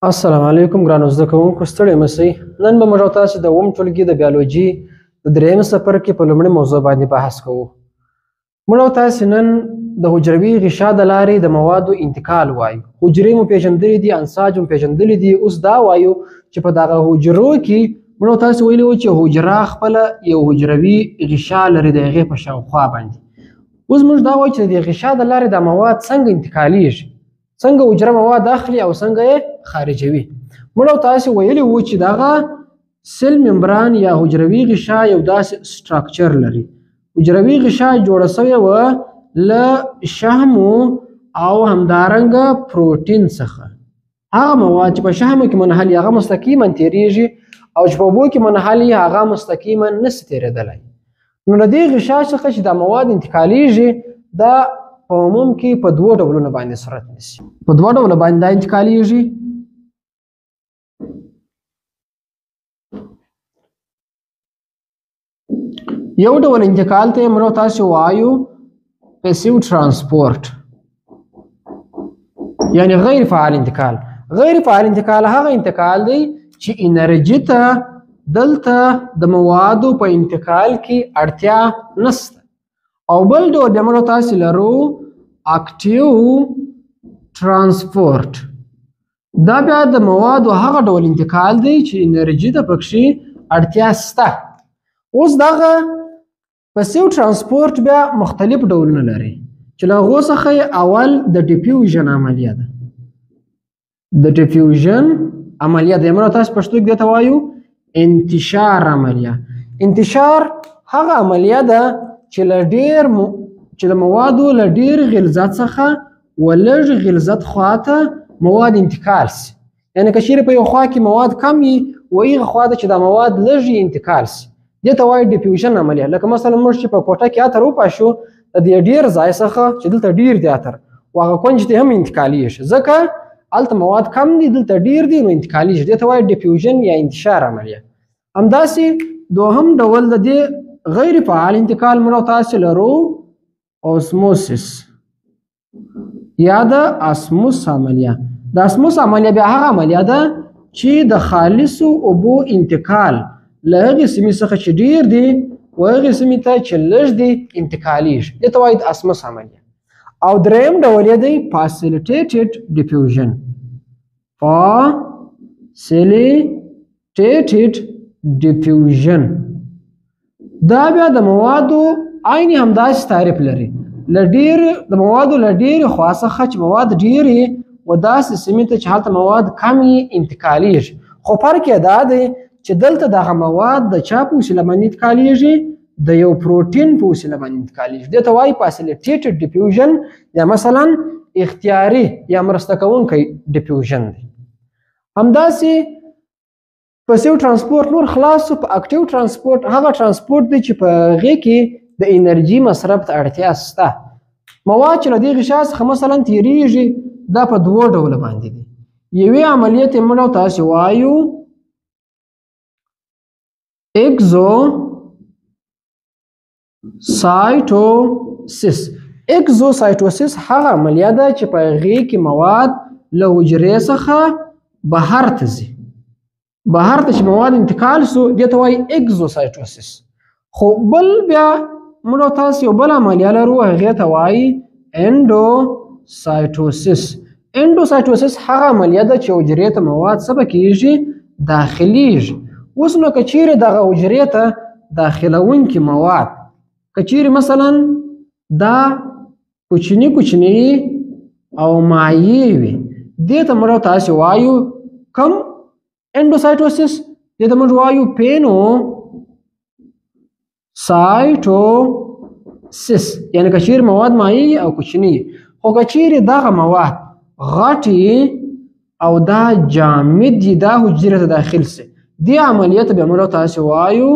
السلام علیکم ګرانو زده کوونکو ستړي مسئ نن به موږ او تاسو د اووم ټولګي د بیولوژي د درېیم څپرکي په لومړي موضوع باندې بحث کوو. موږ او تاسو نن د حجروي غشا د لارې د موادو انتقال وایو. حجرې مو پیژندلې دي، انساج مو پیژندلې دي. اوس دا وایو چې په دغه حجرو کې موږ او تاسو ویلي وو چې حجره خپله یو حجروي غشا لري د هغې په شاوخوا باندې. اوس موږ دا وایو چې د غشا د لارې دا مواد څنګه انتقالیږي، څنګه حجره مواد اخلي او څنګه یې خارجوي. موږ او تاسو ویلي وو چې دغه سیل ممبران یا حجروي غشا یو داسې سټراکچر لري. حجروي غشا جوړه شوې وه له شحمو او همدارنګه پروټین څخه. هغه مواد چې په شحمو کې منحل هغه مستقیما تیریږي او چې په اوبو کې منحل هغه مستقیما نشي تیریدلی. نو له دې غشا څخه چې دا مواد انتقالیږي دا په عموم کې په دوه ډولونو باندې صورت نیسي. په دوه ډوله باندې دا انتقالیږي. یو ډول انتقال ته موږ تاسو وایو پیسیو ترانسپورت، یعنی غیر فعال انتقال. غیر فعال انتقال هغه انتقال دی چې انرژي ته دلته د موادو په انتقال کې اړتیا نشته. او بل ډول بیا موږ تاسو لرو اکټیو ترانسپورت. دا بیا د موادو هغه ډول انتقال دی چې انرژي ته پکې اړتیا شته. اوس دغه پسیو ترانسپورت بیا مختلف ډولونه لري چې له هغو څخه اول د ډیفیوژن عملیه ده. د ډیفیوژن عملیه د موږ تاسو پښتو کې ته وایو انتشار عملیه. انتشار هغه عملیه ده چې د موادو له ډیر غلظت څخه ولږ غلظت خواته مواد انتقال سي. یعنی که چیرې په یو خوا کې مواد کم وي و هغه خوا ته چې دا مواد لږ انتقال سي دې ته وایي ډیفیوژن عملیه. لکه مثلا موږ چې په کوټه کې عطر وپاشو د دې ډیر ځای څخه چې دلته ډیر دی عطر و هغه کونج ته هم انتقالیږي ځکه هلته مواد کم دي دلته ډیر دي نو انتقالیږي. دې ته وایي ډیفیوژن یا انتشار عملیه. همداسې دوهم ډول د دې غیر فعال انتقال موږ تاسو لرو اوسموسس یا د اسموس عملیه. د اسموس عملیه بیا هغه عملیه ده چې د خالصو اوبو انتقال له هغې سیمې څخه چې ډیر دی و هغې سیمې ته چې لږ دی انتقالیږي. دې ته وایي د اسموس عملیه. او دریم ډول یې دی فاسیلیټیټډ ډیفیوژن. فاسیلیټیټډ ډیفیوژن دا بیا د موادو عیني همداسې تعریف لري. د موادو له ډیرې خوا څخه چې مواد ډیر وي و داسې سیمې ته چې هلته مواد کم وي انتقالیږي. خو فرق یې دا دی چې دلته دغه مواد د چا په وسیله باندې انتقالیږي؟ د یو پروټین په وسیله باندې انتقالیږي. دې ته وایي فاسیلیټیټډ ډیفیوژن یا مثلا اختیاري یا مرسته کوونکی ډیفیوژن دی. همداسې پسیو ترانسپورت نور خلاص. په اکټیو ترانسپورت هغه ترانسپورت دی چې په هغې کې د انرژي مصرف ته اړتیا شته. مواد چې له دې غشا څخه مثلا تیریږي دا په دوه ډوله باندې دي. یوې عملیې ته موږ تاسو وایو اګزوسایټوسس. اګزوسایټوسس هغه عملیه ده چې په هغې کې مواد له حجرې څخه بهر ته ځي. بهر ته چې مواد انتقال سو دې ته وایي اګزوسایټوسس. خو بل بیا موږ تاسو یو بل عملیه لرو هغې ته وایي انډوسایټوسس. انډوسایټوسس هغه عملیه ده چې حجرې ته مواد څه به کېږي؟ داخلیږي. اوس نو که چیرې دغه حجرې ته داخلونکي مواد که چیرې مثلا دا کوچني کوچني او مایع وي دې ته موږ تاسو وایو کم انډوسایټوسس. دې ته موږ وایو پینوسایټوسس. یعنی که چیرې مواد مایع او کوچني. خو که چیرې دغه مواد غټي او دا جامد دي دا حجرې ته داخل سي دې عملیه ته بیا موږ تاسو وایو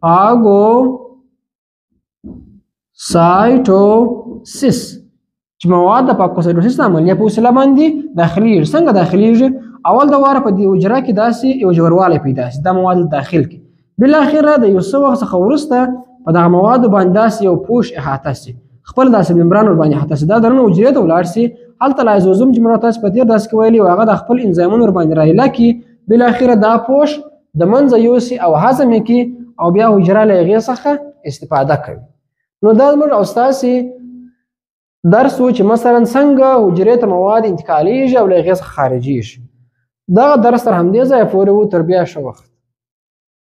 فاګوسایټوسس چې مواد د فاګوسایټوسس عملیه په وسیله باندې داخلیږي. څنګه داخلیږي؟ اول د واره په دې حجره کې داسې یو ژوروالی پیدا شي دا مواد داخل کې. بالاخره د یو څه وخت څخه وروسته په دغه موادو باندې داسې یو پوش احاطه شي خپل داسې ممبران ور باندې احاطه شي. دا دننه حجرې ته ولاړ شي هلته لایزوزوم چې موږ تاسو په تیر درس کې ویلي هغه د خپل انزایمونو ورباندې رایله کړي بل اخره دا پوش د منځه یوسي او هضم یې کړي او بیا حجره له هغې څخه استفاده کوي. نو دا زموږ او ستاسې درس و چې مثلا څنګه حجرې ته مواد انتقالیږي او له هغې څخه خارجیږي. دغه درس تر همدې ځایه پورې و. تر بیا ښه وخت.